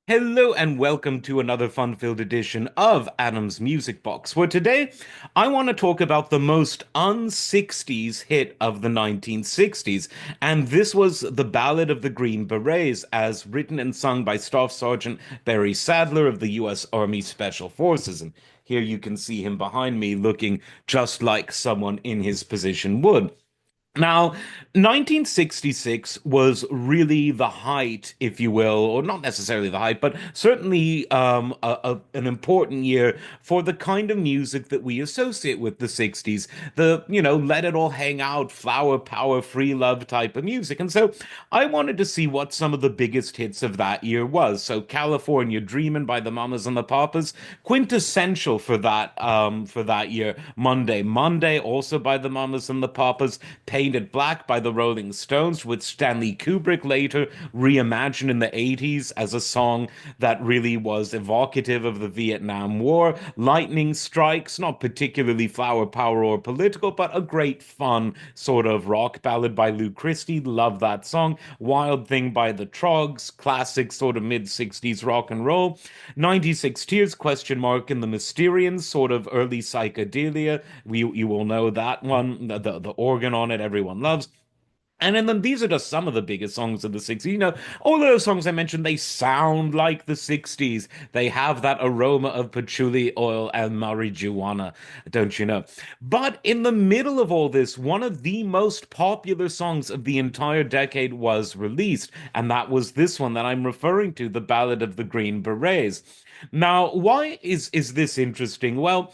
Hello and welcome to another fun-filled edition of Adam's Music Box, where today I want to talk about the most un-60s hit of the 1960s. And this was The Ballad of the Green Berets, as written and sung by Staff Sergeant Barry Sadler of the U.S. Army Special Forces. And here you can see him behind me looking just like someone in his position would. Now, 1966 was really the height, if you will, or not necessarily the height, but certainly an important year for the kind of music that we associate with the 60s. Let it all hang out, flower power, free love type of music. And so I wanted to see what some of the biggest hits of that year was. So California Dreamin' by the Mamas and the Papas, quintessential for that year. Monday, also by the Mamas and the Papas. Painted Black by the Rolling Stones, with Stanley Kubrick later reimagined in the 80s as a song that really was evocative of the Vietnam War. Lightning Strikes, not particularly flower power or political, but a great fun sort of rock ballad by Lou Christie. Love that song. Wild Thing by the Trogs, classic sort of mid 60s rock and roll. 96 Tears, question mark, in the Mysterians, sort of early psychedelia. You will know that one. The organ on it, everyone loves. And then these are just some of the biggest songs of the 60s. All of those songs I mentioned, they sound like the 60s. They have that aroma of patchouli oil and marijuana, don't you know? But in the middle of all this, one of the most popular songs of the entire decade was released, and that was this one that I'm referring to, The Ballad of the Green Berets. Now, why is this interesting? Well,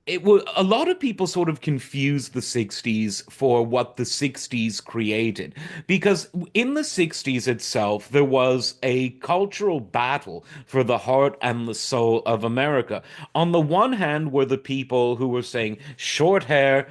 it was a lot of people sort of confuse the 60s for what the 60s created, because in the 60s itself there was a cultural battle for the heart and the soul of America. On the one hand were the people who were saying short hair,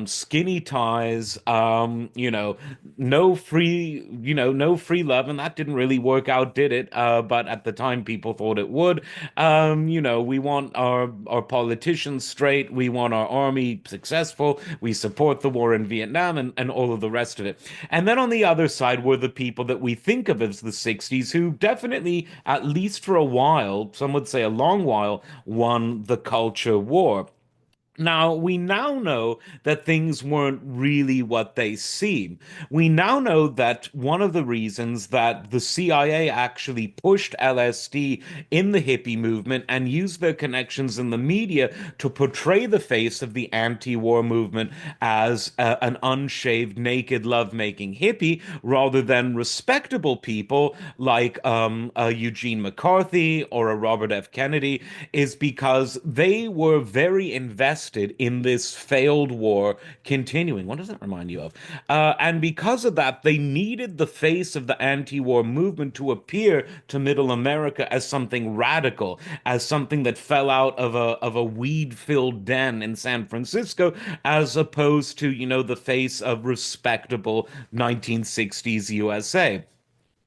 skinny ties, no free love, and that didn't really work out, did it? But at the time, people thought it would. We want our politicians straight, we want our army successful, we support the war in Vietnam, and all of the rest of it. And then on the other side were the people that we think of as the 60s, who definitely, at least for a while, some would say a long while, won the culture war. Now, we now know that things weren't really what they seem. We now know that one of the reasons that the CIA actually pushed LSD in the hippie movement and used their connections in the media to portray the face of the anti-war movement as an unshaved, naked, love-making hippie rather than respectable people like Eugene McCarthy or a Robert F. Kennedy is because they were very invested in this failed war continuing. What does that remind you of? And because of that, they needed the face of the anti-war movement to appear to middle America as something radical, as something that fell out of a weed-filled den in San Francisco, as opposed to, the face of respectable 1960s USA.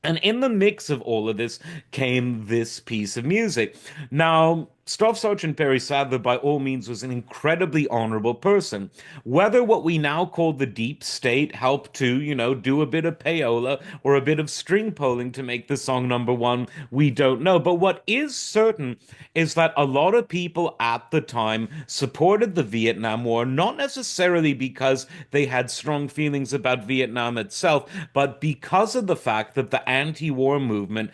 And in the mix of all of this came this piece of music. Now, Staff Sergeant Perry Sadler, by all means, was an incredibly honorable person. Whether what we now call the deep state helped to, do a bit of payola or a bit of string polling to make the song number one, we don't know. But what is certain is that a lot of people at the time supported the Vietnam War, not necessarily because they had strong feelings about Vietnam itself, but because of the fact that the anti-war movement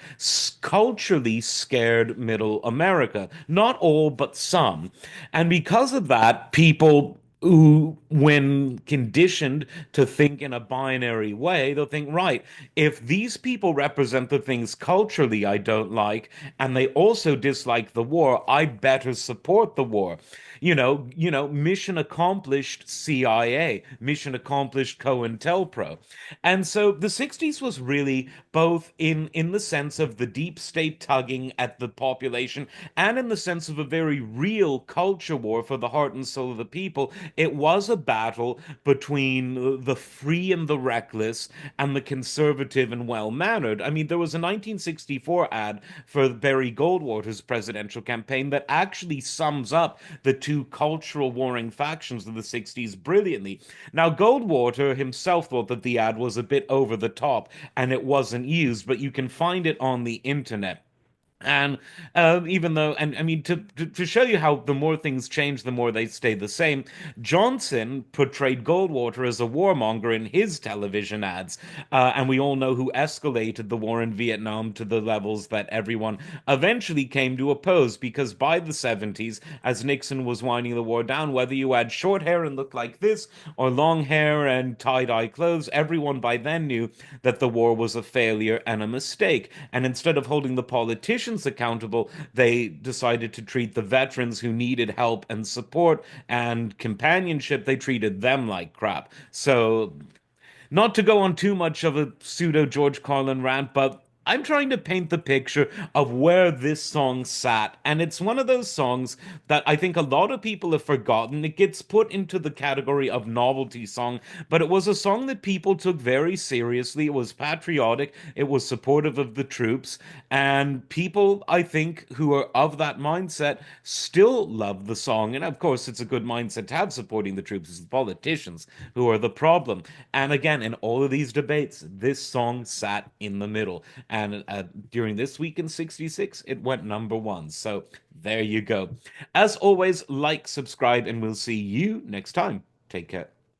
culturally scared middle America. Not all, but some. And because of that, people who, when conditioned to think in a binary way, they'll think, right, if these people represent the things culturally I don't like, and they also dislike the war, I better support the war. Mission accomplished CIA, mission accomplished COINTELPRO. And so the 60s was really both in the sense of the deep state tugging at the population and in the sense of a very real culture war for the heart and soul of the people. It was a battle between the free and the reckless and the conservative and well-mannered. I mean, there was a 1964 ad for Barry Goldwater's presidential campaign that actually sums up the two cultural warring factions of the 60s brilliantly. Now, Goldwater himself thought that the ad was a bit over the top and it wasn't used, but you can find it on the internet. And even though, and I mean, to show you how the more things change, the more they stay the same, Johnson portrayed Goldwater as a warmonger in his television ads. And we all know who escalated the war in Vietnam to the levels that everyone eventually came to oppose. Because by the 70s, as Nixon was winding the war down, whether you had short hair and looked like this or long hair and tie dye clothes, everyone by then knew that the war was a failure and a mistake. And instead of holding the politicians accountable, they decided to treat the veterans who needed help and support and companionship, they treated them like crap. So not to go on too much of a pseudo George Carlin rant, but I'm trying to paint the picture of where this song sat. And it's one of those songs that I think a lot of people have forgotten. It gets put into the category of novelty song, but it was a song that people took very seriously. It was patriotic, it was supportive of the troops. And people, I think, who are of that mindset still love the song. And of course, it's a good mindset to have supporting the troops. It's the politicians who are the problem. And again, in all of these debates, this song sat in the middle. And during this week in 66, it went number one. So there you go. As always, like, subscribe, and we'll see you next time. Take care.